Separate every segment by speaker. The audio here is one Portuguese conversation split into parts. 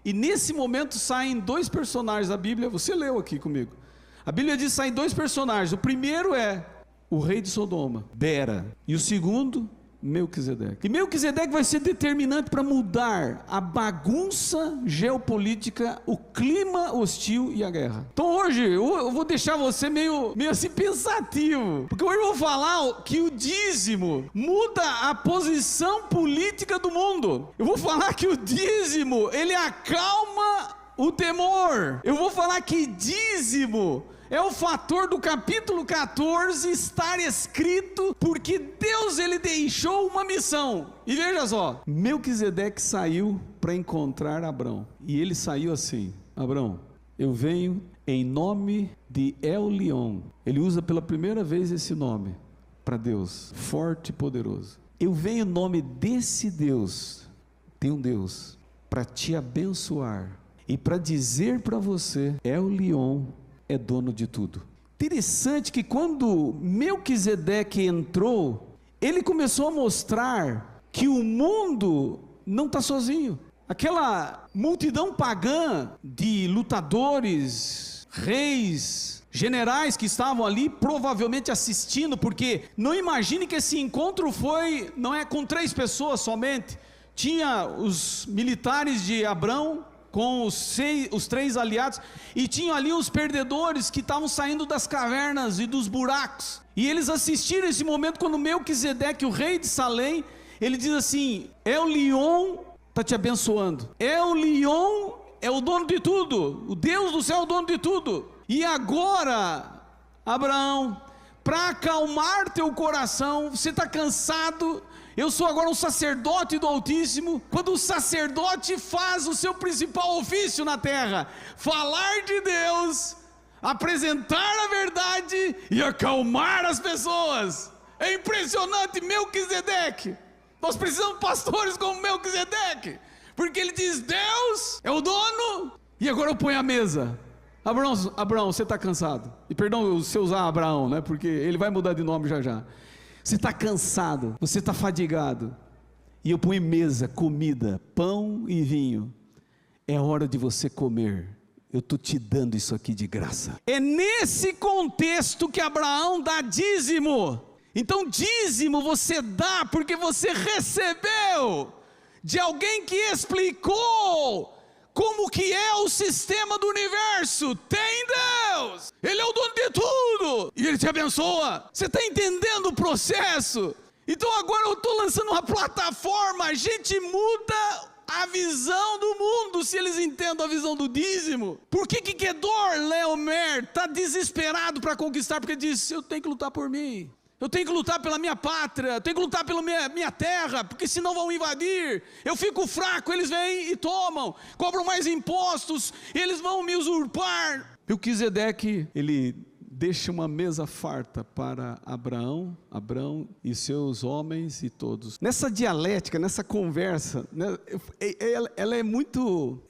Speaker 1: E nesse momento saem dois personagens da Bíblia, você leu aqui comigo. A Bíblia diz que saem dois personagens. O primeiro é o rei de Sodoma, Bera. E o segundo, Melquisedeque. E Melquisedeque vai ser determinante para mudar a bagunça geopolítica, o clima hostil e a guerra. Então hoje eu vou deixar você meio assim pensativo, porque hoje eu vou falar que o dízimo muda a posição política do mundo. Eu vou falar que o dízimo, ele acalma o temor. Eu vou falar que dízimo é o fator do capítulo 14 estar escrito, porque Deus, ele deixou uma missão. E veja só, Melquisedeque saiu para encontrar Abrão, e ele saiu assim: Abrão, eu venho em nome de El-Leon. Ele usa pela primeira vez esse nome para Deus, forte e poderoso. Eu venho em nome desse Deus, tem um Deus, para te abençoar e para dizer para você: El-Leon é dono de tudo. Interessante que quando Melquisedeque entrou, ele começou a mostrar que o mundo não está sozinho. Aquela multidão pagã de lutadores, reis, generais que estavam ali provavelmente assistindo, porque não imagine que esse encontro não é com 3 pessoas somente. Tinha os militares de Abrão com os 3 aliados, e tinham ali os perdedores que estavam saindo das cavernas e dos buracos, e eles assistiram esse momento quando Melquisedeque, o rei de Salém, ele diz assim: El-Leon está te abençoando, El-Leon é o dono de tudo, o Deus do céu é o dono de tudo, e agora, Abraão, para acalmar teu coração, você está cansado. Eu sou agora um sacerdote do Altíssimo. Quando o sacerdote faz o seu principal ofício na terra, falar de Deus, apresentar a verdade e acalmar as pessoas. É impressionante, Melquisedeque. Nós precisamos de pastores como Melquisedeque, porque ele diz: Deus é o dono, e agora eu ponho a mesa. Abraão, você está cansado? E perdão se eu usar Abraão, né? Porque ele vai mudar de nome já já. Você está cansado, você está fadigado, e eu ponho mesa, comida, pão e vinho. É hora de você comer. Eu estou te dando isso aqui de graça. É nesse contexto que Abraão dá dízimo. Então dízimo você dá porque você recebeu de alguém que explicou como que é o sistema do universo. Tem Deus, Ele é o dono de tudo, e Ele te abençoa. Você está entendendo o processo? Então agora eu estou lançando uma plataforma. A gente muda a visão do mundo se eles entendem a visão do dízimo. Por que Kedor Laomer está desesperado para conquistar? Porque diz: eu tenho que lutar por mim, eu tenho que lutar pela minha pátria, eu tenho que lutar pela minha terra, porque senão vão invadir. Eu fico fraco, eles vêm e tomam, cobram mais impostos, eles vão me usurpar. Melquisedeque, ele deixa uma mesa farta para Abraão e seus homens e todos. Nessa dialética, nessa conversa, né, ela é muito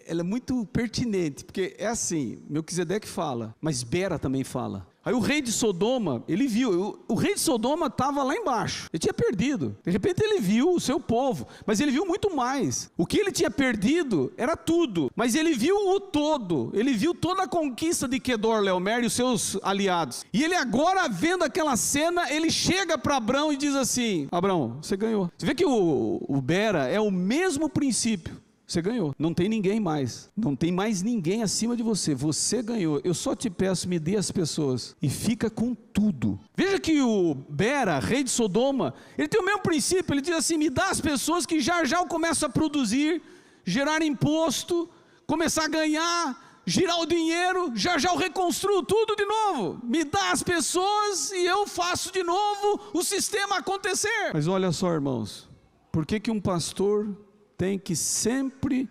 Speaker 1: pertinente, porque é assim: Melquisedeque fala, mas Bera também fala. Aí o rei de Sodoma, ele viu, o rei de Sodoma estava lá embaixo, ele tinha perdido. De repente ele viu o seu povo, mas ele viu muito mais. O que ele tinha perdido era tudo, mas ele viu o todo. Ele viu toda a conquista de Kedor Laomer e os seus aliados. E ele agora, vendo aquela cena, ele chega para Abrão e diz assim: Abrão, você ganhou. Você vê que o Bera é o mesmo princípio. Você ganhou, não tem ninguém mais, não tem mais ninguém acima de você, você ganhou. Eu só te peço, me dê as pessoas e fica com tudo. Veja que o Bera, rei de Sodoma, ele tem o mesmo princípio. Ele diz assim: me dá as pessoas que já eu começo a produzir, gerar imposto, começar a ganhar, girar o dinheiro, já eu reconstruo tudo de novo. Me dá as pessoas e eu faço de novo o sistema acontecer. Mas olha só, irmãos, por que um pastor tem que sempre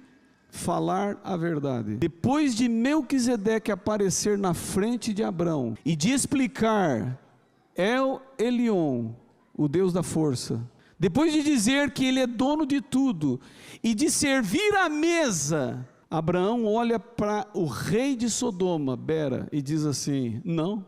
Speaker 1: falar a verdade? Depois de Melquisedeque aparecer na frente de Abrão e de explicar El-Leon, o Deus da força, depois de dizer que ele é dono de tudo e de servir à mesa, Abraão olha para o rei de Sodoma, Bera, e diz assim: não,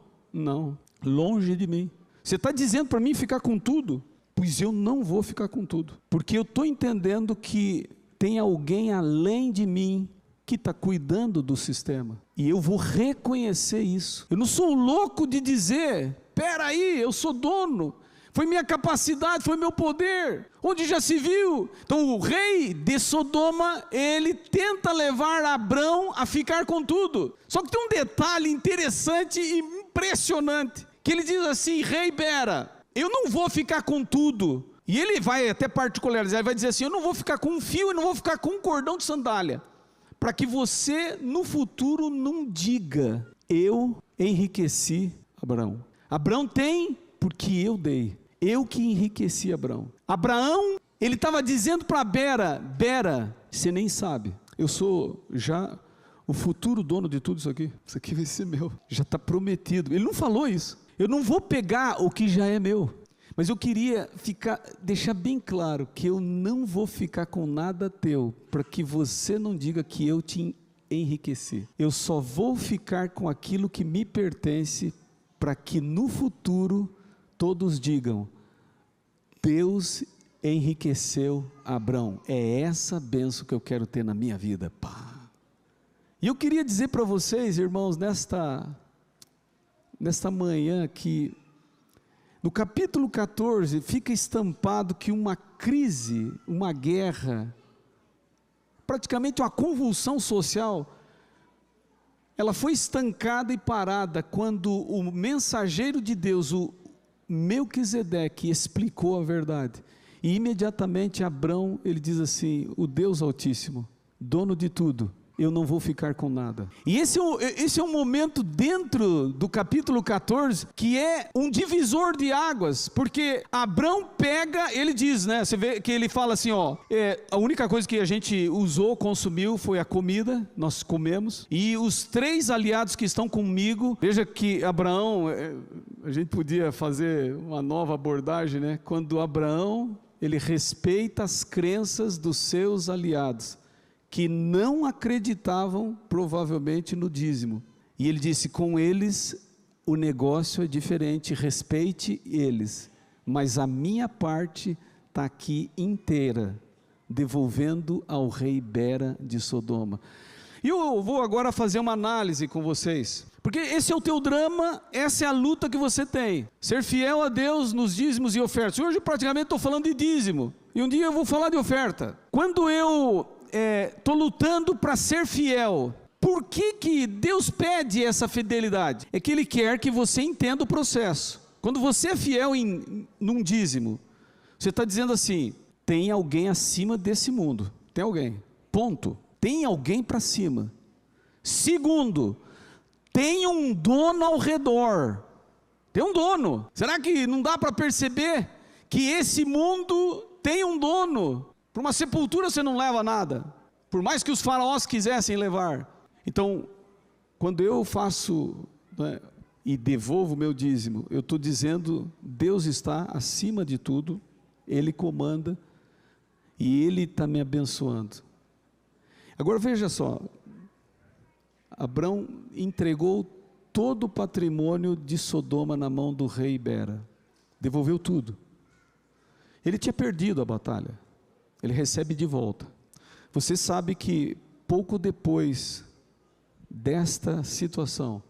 Speaker 1: longe de mim. Você está dizendo para mim ficar com tudo? Pois eu não vou ficar com tudo, porque eu estou entendendo que tem alguém além de mim que está cuidando do sistema. E eu vou reconhecer isso. Eu não sou louco de dizer, espera aí, eu sou dono. Foi minha capacidade, foi meu poder. Onde já se viu? Então o rei de Sodoma, ele tenta levar Abrão a ficar com tudo. Só que tem um detalhe interessante e impressionante, que ele diz assim: rei Bera, eu não vou ficar com tudo. E ele vai até particularizar, ele vai dizer assim: eu não vou ficar com um fio e não vou ficar com um cordão de sandália, para que você no futuro não diga, eu enriqueci Abraão. Abraão tem porque eu dei, eu que enriqueci Abraão. Abraão, ele estava dizendo para Bera: Bera, você nem sabe, eu sou já o futuro dono de tudo isso aqui vai ser meu, já está prometido. Ele não falou isso, eu não vou pegar o que já é meu. Mas eu queria deixar bem claro que eu não vou ficar com nada teu, para que você não diga que eu te enriqueci. Eu só vou ficar com aquilo que me pertence, para que no futuro todos digam: Deus enriqueceu Abrão. É essa bênção que eu quero ter na minha vida. Pá. E eu queria dizer para vocês, irmãos, nesta manhã, que no capítulo 14 fica estampado que uma crise, uma guerra, praticamente uma convulsão social, ela foi estancada e parada quando o mensageiro de Deus, o Melquisedeque, explicou a verdade. E imediatamente Abrão, ele diz assim: o Deus Altíssimo, dono de tudo, eu não vou ficar com nada. E esse é um momento dentro do capítulo 14, que é um divisor de águas, porque Abrão pega, ele diz, né, você vê que ele fala assim, a única coisa que a gente usou, consumiu, foi a comida, nós comemos, e os 3 aliados que estão comigo, veja que Abraão, a gente podia fazer uma nova abordagem, né, quando Abraão, ele respeita as crenças dos seus aliados, que não acreditavam provavelmente no dízimo, e ele disse: com eles o negócio é diferente, respeite eles, mas a minha parte está aqui inteira, devolvendo ao rei Bera de Sodoma. E eu vou agora fazer uma análise com vocês, porque esse é o teu drama, essa é a luta que você tem, ser fiel a Deus nos dízimos e ofertas. Hoje praticamente estou falando de dízimo, e um dia eu vou falar de oferta. Quando eu estou lutando para ser fiel, por que Deus pede essa fidelidade? É que Ele quer que você entenda o processo. Quando você é fiel num dízimo, você está dizendo assim: tem alguém acima desse mundo, tem alguém, ponto, tem alguém para cima. Segundo, tem um dono ao redor, tem um dono. Será que não dá para perceber que esse mundo tem um dono? Para uma sepultura você não leva nada, por mais que os faraós quisessem levar. Então, quando eu faço, né, e devolvo o meu dízimo, eu estou dizendo: Deus está acima de tudo, Ele comanda, e Ele está me abençoando. Agora veja só, Abrão entregou todo o patrimônio de Sodoma na mão do rei Bera, devolveu tudo. Ele tinha perdido a batalha, ele recebe de volta. Você sabe que pouco depois desta situação,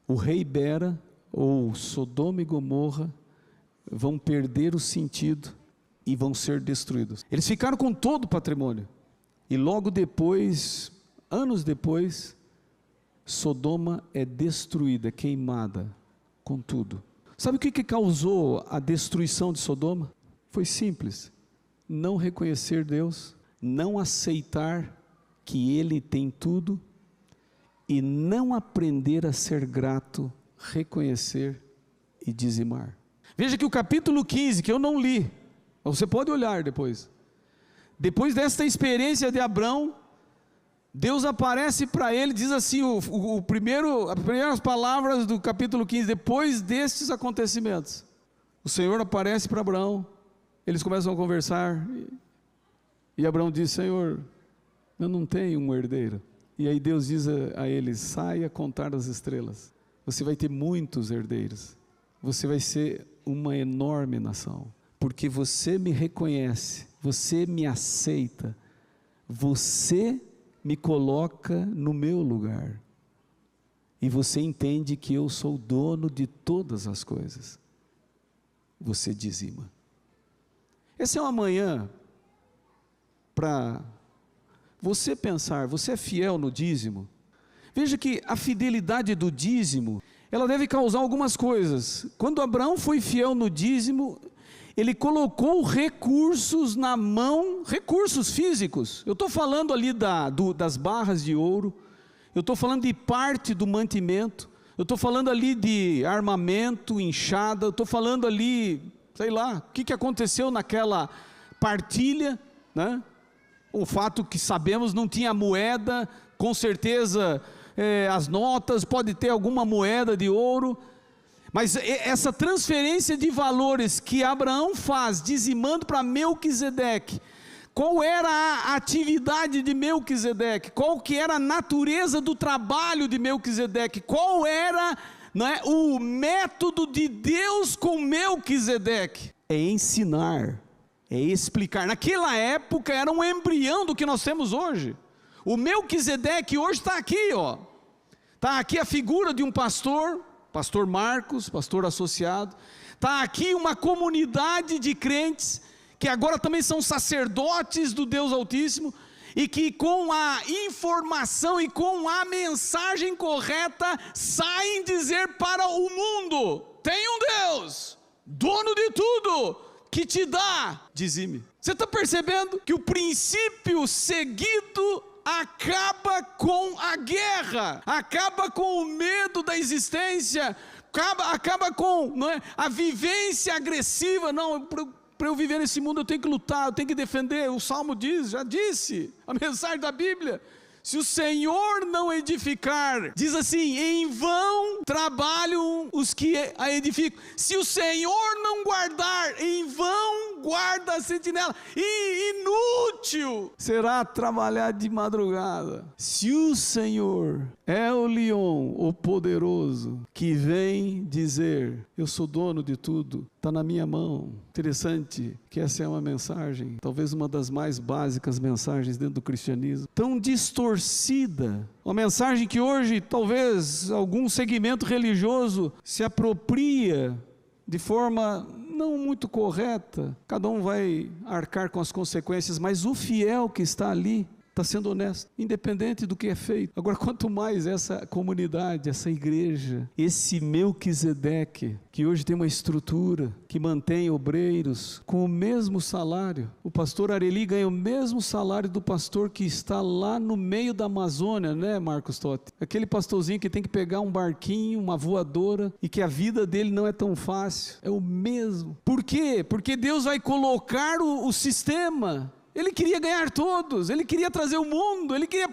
Speaker 1: o rei Bera, ou Sodoma e Gomorra, vão perder o sentido e vão ser destruídos. Eles ficaram com todo o patrimônio, e logo depois, anos depois, Sodoma é destruída, queimada, com tudo. Sabe o que causou a destruição de Sodoma? Foi simples: não reconhecer Deus, não aceitar que Ele tem tudo, e não aprender a ser grato, reconhecer e dizimar. Veja que o capítulo 15, que eu não li, você pode olhar depois desta experiência de Abrão, Deus aparece para ele, diz assim, as primeiras palavras do capítulo 15, depois destes acontecimentos, o Senhor aparece para Abrão, eles começam a conversar, e Abrão diz: Senhor, eu não tenho um herdeiro. E aí Deus diz a ele: saia a contar as estrelas, você vai ter muitos herdeiros, você vai ser uma enorme nação, porque você me reconhece, você me aceita, você me coloca no meu lugar. E você entende que eu sou dono de todas as coisas. Você dizima. Essa é uma manhã para você pensar, você é fiel no dízimo? Veja que a fidelidade do dízimo, ela deve causar algumas coisas. Quando Abraão foi fiel no dízimo, ele colocou recursos na mão, recursos físicos. Eu estou falando ali das barras de ouro, eu estou falando de parte do mantimento, eu estou falando ali de armamento, enxada, eu estou falando ali, sei lá, o que aconteceu naquela partilha, né? O fato que sabemos não tinha moeda, com certeza as notas, pode ter alguma moeda de ouro, mas essa transferência de valores que Abraão faz, dizimando para Melquisedeque, qual era a atividade de Melquisedeque, qual que era a natureza do trabalho de Melquisedeque, qual era, né, o método de Deus com Melquisedeque? É ensinar, é explicar. Naquela época era um embrião do que nós temos hoje. O Melquisedeque hoje está aqui, ó. Está aqui a figura de um pastor, pastor Marcos, pastor associado. Está aqui uma comunidade de crentes, que agora também são sacerdotes do Deus Altíssimo, e que com a informação e com a mensagem correta, saem dizer para o mundo: tem um Deus, dono de tudo, que te dá, dizime. Você está percebendo que o princípio seguido acaba com a guerra, acaba com o medo da existência, acaba com, não é, a vivência agressiva. Não, para eu viver nesse mundo eu tenho que lutar, eu tenho que defender. O Salmo diz, já disse, a mensagem da Bíblia: se o Senhor não edificar, diz assim, em vão trabalham os que a edificam. Se o Senhor não guardar, em vão guarda a sentinela. E inútil será trabalhar de madrugada. Se o Senhor é o leão, o poderoso, que vem dizer: eu sou dono de tudo, está na minha mão. Interessante que essa é uma mensagem, talvez uma das mais básicas mensagens dentro do cristianismo, tão distorcida, uma mensagem que hoje talvez algum segmento religioso se apropria de forma não muito correta. Cada um vai arcar com as consequências, mas o fiel que está ali está sendo honesto, independente do que é feito. Agora, quanto mais essa comunidade, essa igreja, esse Melquisedeque, que hoje tem uma estrutura, que mantém obreiros com o mesmo salário. O pastor Areli ganha o mesmo salário do pastor que está lá no meio da Amazônia, né, Marcos Totti? Aquele pastorzinho que tem que pegar um barquinho, uma voadora, e que a vida dele não é tão fácil. É o mesmo. Por quê? Porque Deus vai colocar o sistema. Ele queria ganhar todos, ele queria trazer o mundo, ele queria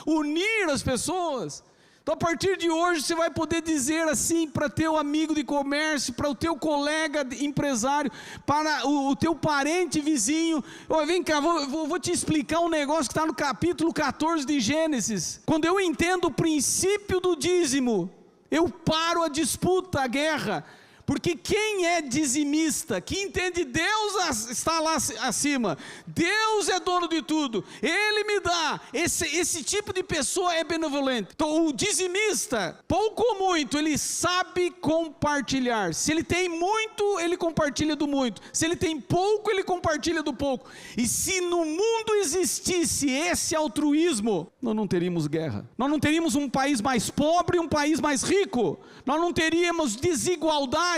Speaker 1: unir as pessoas. Então, a partir de hoje, você vai poder dizer assim para teu amigo de comércio, para o teu colega empresário, para o teu parente vizinho: oh, vem cá, vou te explicar um negócio que está no capítulo 14 de Gênesis. Quando eu entendo o princípio do dízimo, eu paro a disputa, a guerra. Porque quem é dizimista, que entende Deus está lá acima, Deus é dono de tudo, Ele me dá, esse tipo de pessoa é benevolente. Então, o dizimista, pouco ou muito, ele sabe compartilhar. Se ele tem muito, ele compartilha do muito. Se ele tem pouco, ele compartilha do pouco. E se no mundo existisse esse altruísmo, nós não teríamos guerra, nós não teríamos um país mais pobre e um país mais rico, nós não teríamos desigualdade.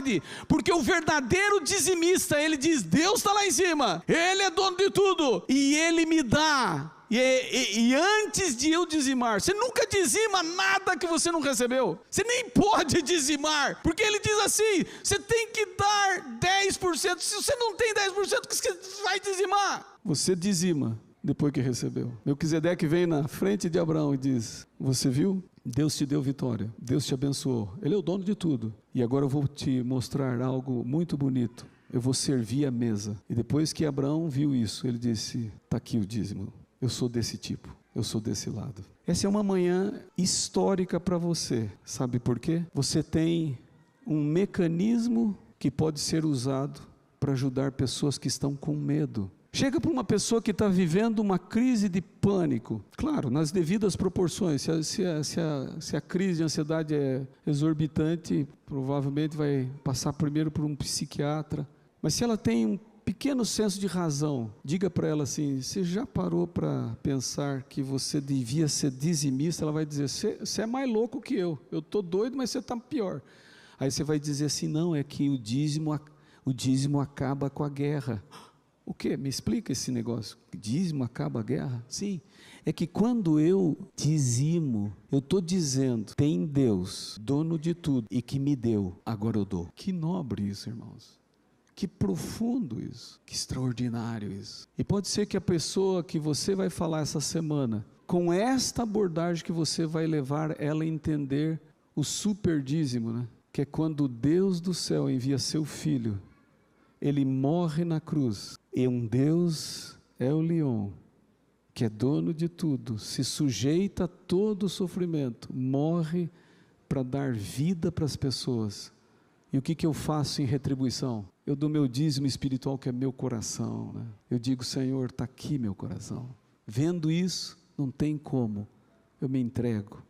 Speaker 1: Porque o verdadeiro dizimista, ele diz: Deus está lá em cima, Ele é dono de tudo, e Ele me dá. E antes de eu dizimar, você nunca dizima nada que você não recebeu. Você nem pode dizimar, porque Ele diz assim: você tem que dar 10%. Se você não tem 10%, o que você vai dizimar? Você dizima depois que recebeu. Melquisedeque vem na frente de Abraão e diz: você viu? Deus te deu vitória, Deus te abençoou, Ele é o dono de tudo. E agora eu vou te mostrar algo muito bonito. Eu vou servir a mesa. E depois que Abraão viu isso, ele disse: está aqui o dízimo. Eu sou desse tipo, eu sou desse lado. Essa é uma manhã histórica para você. Sabe por quê? Você tem um mecanismo que pode ser usado para ajudar pessoas que estão com medo. Chega para uma pessoa que está vivendo uma crise de pânico, claro, nas devidas proporções. Se a crise de ansiedade é exorbitante, provavelmente vai passar primeiro por um psiquiatra. Mas se ela tem um pequeno senso de razão, diga para ela assim: você já parou para pensar que você devia ser dizimista? Ela vai dizer: você é mais louco que eu estou doido, mas você está pior. Aí você vai dizer assim: não, é que o dízimo acaba com a guerra. O quê? Me explica esse negócio. Dízimo acaba a guerra? Sim, é que quando eu dizimo, eu estou dizendo: tem Deus, dono de tudo, e que me deu, agora eu dou. Que nobre isso, irmãos. Que profundo isso, que extraordinário isso. E pode ser que a pessoa que você vai falar essa semana, com esta abordagem que você vai levar ela a entender o super dízimo, né? Que é quando Deus do céu envia seu Filho, Ele morre na cruz, e um Deus Elion, que é dono de tudo, se sujeita a todo o sofrimento, morre para dar vida para as pessoas. E o que eu faço em retribuição? Eu dou meu dízimo espiritual, que é meu coração, né? Eu digo: Senhor, está aqui meu coração. Vendo isso, não tem como, eu me entrego,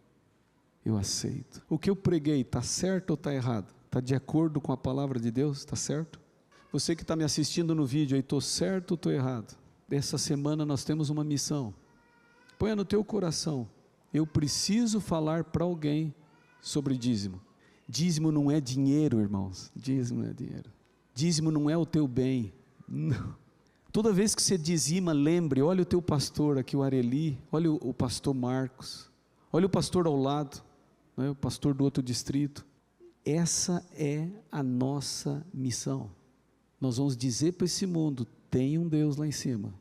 Speaker 1: eu aceito. O que eu preguei, está certo ou está errado? Está de acordo com a palavra de Deus? Está certo? Você que está me assistindo no vídeo aí, estou certo ou estou errado? Essa semana nós temos uma missão. Ponha no teu coração: eu preciso falar para alguém sobre dízimo. Dízimo não é dinheiro, irmãos. Dízimo não é dinheiro. Dízimo não é o teu bem. Não. Toda vez que você dizima, lembre: olha o teu pastor aqui, o Areli, olha o pastor Marcos, olha o pastor ao lado, né, o pastor do outro distrito. Essa é a nossa missão. Nós vamos dizer para esse mundo: tem um Deus lá em cima,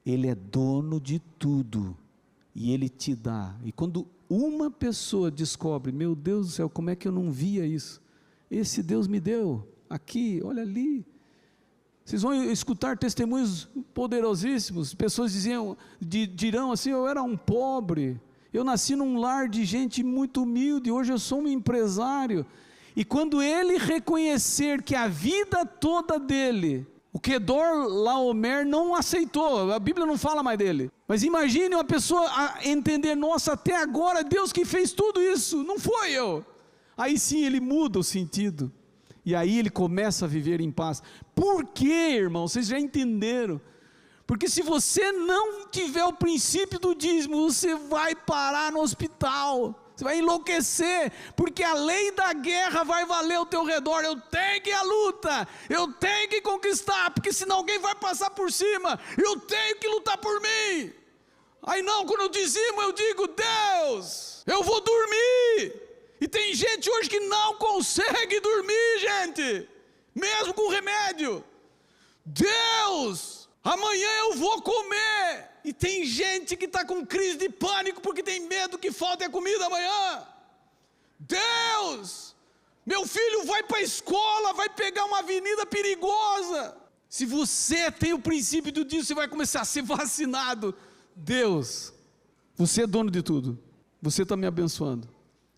Speaker 1: Ele é dono de tudo, e Ele te dá. E quando uma pessoa descobre: meu Deus do céu, como é que eu não via isso? Esse Deus me deu, aqui, olha ali. Vocês vão escutar testemunhos poderosíssimos. Pessoas dirão assim: eu era um pobre, eu nasci num lar de gente muito humilde, hoje eu sou um empresário. E quando ele reconhecer que a vida toda dele, o Kedor Laomer não aceitou, a Bíblia não fala mais dele, mas imagine uma pessoa a entender: nossa, até agora Deus que fez tudo isso, não foi eu. Aí sim ele muda o sentido, e aí ele começa a viver em paz. Por quê, irmão? Vocês já entenderam? Porque se você não tiver o princípio do dízimo, você vai parar no hospital, você vai enlouquecer, porque a lei da guerra vai valer ao teu redor. Eu tenho que ir à luta, eu tenho que conquistar, porque senão alguém vai passar por cima, eu tenho que lutar por mim. Aí não, quando eu dizimo, eu digo: Deus, eu vou dormir. E tem gente hoje que não consegue dormir, gente, mesmo com remédio. Deus, amanhã eu vou comer. E tem gente que está com crise de pânico porque tem medo que falte a comida amanhã. Deus, meu filho vai para a escola, vai pegar uma avenida perigosa. Se você tem o princípio do dízimo, você vai começar a ser vacinado. Deus, você é dono de tudo, você está me abençoando,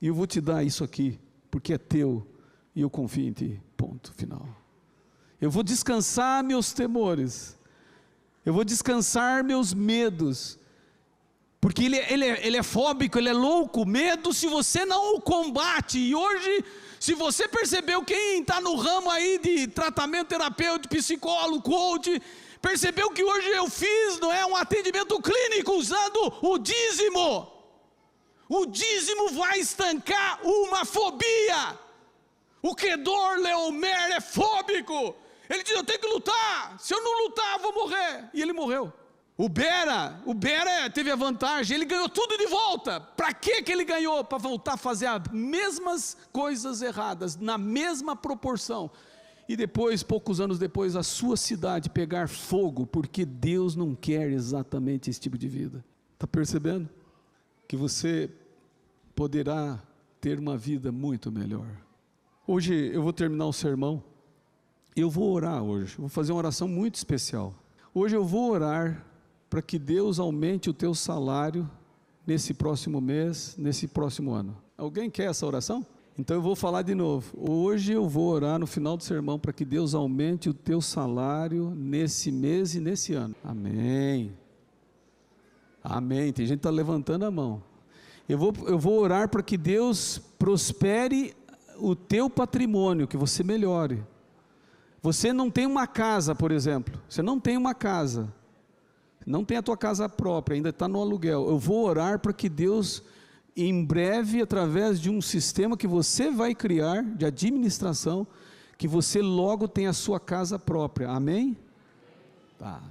Speaker 1: e eu vou te dar isso aqui, porque é teu, e eu confio em ti, ponto final. Eu vou descansar meus temores, eu vou descansar meus medos, porque ele é fóbico, ele é louco. Medo, se você não o combate, e hoje, se você percebeu, quem está no ramo aí de tratamento terapêutico, psicólogo, coach, percebeu que hoje eu fiz, não é, um atendimento clínico usando o dízimo. O dízimo vai estancar uma fobia. O Kedor Laomer é fóbico. Ele diz: eu tenho que lutar, se eu não lutar eu vou morrer. E ele morreu. O Bera teve a vantagem, ele ganhou tudo de volta. Para que ele ganhou? Para voltar a fazer as mesmas coisas erradas, na mesma proporção. E depois, poucos anos depois, a sua cidade pegar fogo, porque Deus não quer exatamente esse tipo de vida. Está percebendo? Que você poderá ter uma vida muito melhor. Hoje eu vou terminar o sermão. Eu vou orar hoje, vou fazer uma oração muito especial. Hoje eu vou orar para que Deus aumente o teu salário nesse próximo mês, nesse próximo ano. Alguém quer essa oração? Então eu vou falar de novo. Hoje eu vou orar no final do sermão para que Deus aumente o teu salário nesse mês e nesse ano. Amém. Amém. Tem gente que está levantando a mão. Eu vou orar para que Deus prospere o teu patrimônio, que você melhore. Você não tem uma casa, por exemplo. Você não tem uma casa. Não tem a tua casa própria, ainda está no aluguel. Eu vou orar para que Deus, em breve, através de um sistema que você vai criar, de administração, que você logo tenha a sua casa própria. Amém? Tá.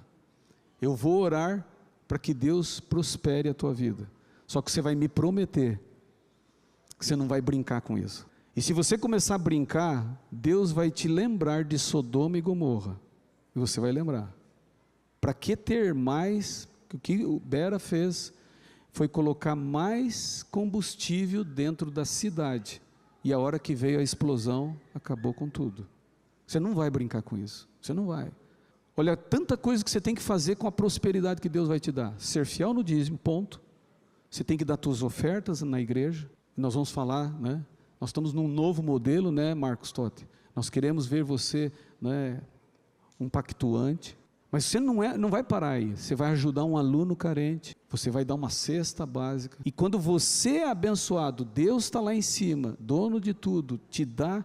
Speaker 1: Eu vou orar para que Deus prospere a tua vida. Só que você vai me prometer que você não vai brincar com isso. E se você começar a brincar, Deus vai te lembrar de Sodoma e Gomorra. E você vai lembrar. Para que ter mais? O que o Bera fez foi colocar mais combustível dentro da cidade. E a hora que veio a explosão, acabou com tudo. Você não vai brincar com isso. Você não vai. Olha, tanta coisa que você tem que fazer com a prosperidade que Deus vai te dar. Ser fiel no dízimo, ponto. Você tem que dar suas ofertas na igreja. Nós vamos falar, né? Nós estamos num novo modelo, né, Marcos Totti? Nós queremos ver você, né, um pactuante. Mas você não vai parar aí. Você vai ajudar um aluno carente. Você vai dar uma cesta básica. E quando você é abençoado, Deus está lá em cima, dono de tudo, te dá.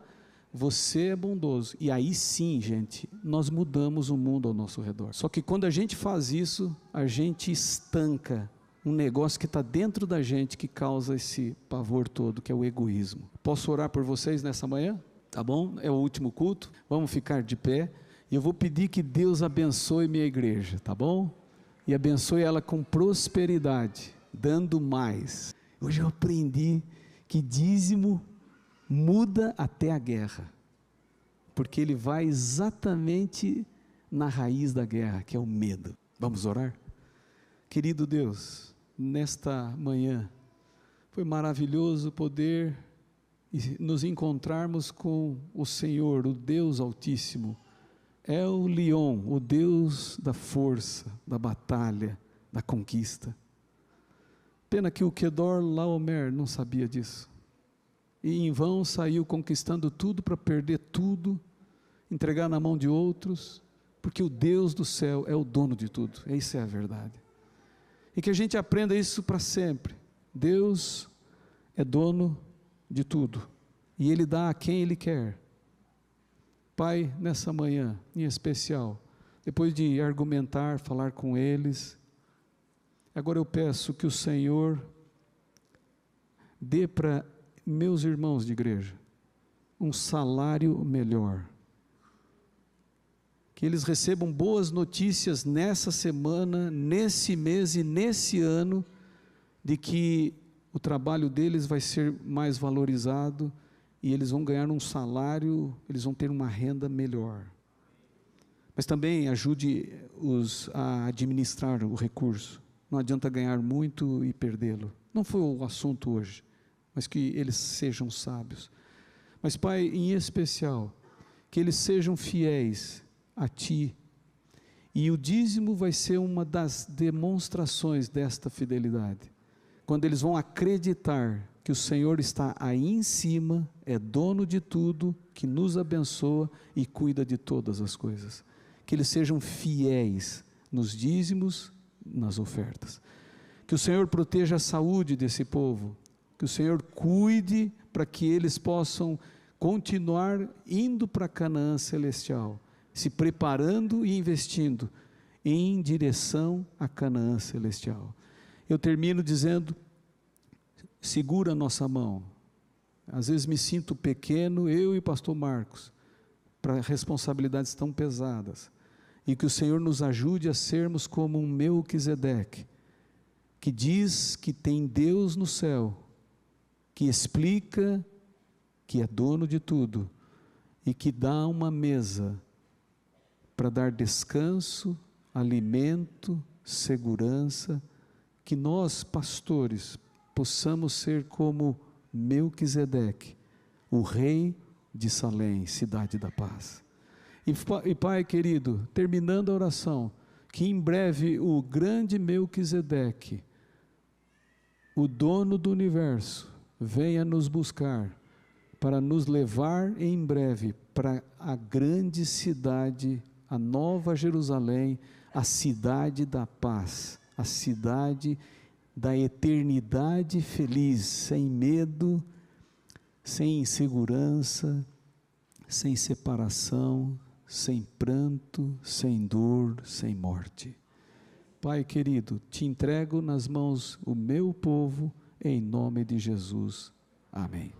Speaker 1: Você é bondoso. E aí sim, gente, nós mudamos o mundo ao nosso redor. Só que quando a gente faz isso, a gente estanca um negócio que está dentro da gente, que causa esse pavor todo, que é o egoísmo. Posso orar por vocês nessa manhã? Tá bom? É o último culto. Vamos ficar de pé. E eu vou pedir que Deus abençoe minha igreja, tá bom? E abençoe ela com prosperidade, dando mais. Hoje eu aprendi que dízimo muda até a guerra, porque ele vai exatamente na raiz da guerra, que é o medo. Vamos orar? Querido Deus, nesta manhã, foi maravilhoso poder nos encontrarmos com o Senhor, o Deus Altíssimo, El Leon, o Deus da força, da batalha, da conquista. Pena que o Kedor Laomer não sabia disso. E em vão saiu conquistando tudo para perder tudo, entregar na mão de outros, porque o Deus do céu é o dono de tudo. Isso é a verdade. E que a gente aprenda isso para sempre. Deus é dono de tudo, e Ele dá a quem Ele quer. Pai, nessa manhã, em especial, depois de argumentar, falar com eles, agora eu peço que o Senhor dê para meus irmãos de igreja um salário melhor, que eles recebam boas notícias nessa semana, nesse mês e nesse ano, de que o trabalho deles vai ser mais valorizado, e eles vão ganhar um salário, eles vão ter uma renda melhor. Mas também ajude-os a administrar o recurso. Não adianta ganhar muito e perdê-lo. Não foi o assunto hoje, mas que eles sejam sábios. Mas Pai, em especial, que eles sejam fiéis a Ti, e o dízimo vai ser uma das demonstrações desta fidelidade, quando eles vão acreditar que o Senhor está aí em cima, é dono de tudo, que nos abençoa e cuida de todas as coisas. Que eles sejam fiéis nos dízimos, nas ofertas. Que o Senhor proteja a saúde desse povo, que o Senhor cuide para que eles possam continuar indo para Canaã celestial, se preparando e investindo em direção a Canaã celestial. Eu termino dizendo: segura a nossa mão. Às vezes me sinto pequeno, eu e o pastor Marcos, para responsabilidades tão pesadas, e que o Senhor nos ajude a sermos como um Melquisedeque, que diz que tem Deus no céu, que explica que é dono de tudo, e que dá uma mesa para dar descanso, alimento, segurança, que nós, pastores, possamos ser como Melquisedeque, o rei de Salém, cidade da paz. E Pai querido, terminando a oração, que em breve o grande Melquisedeque, o dono do universo, venha nos buscar, para nos levar em breve para a grande cidade, a Nova Jerusalém, a cidade da paz, a cidade da eternidade feliz, sem medo, sem insegurança, sem separação, sem pranto, sem dor, sem morte. Pai querido, te entrego nas mãos o meu povo, em nome de Jesus. Amém.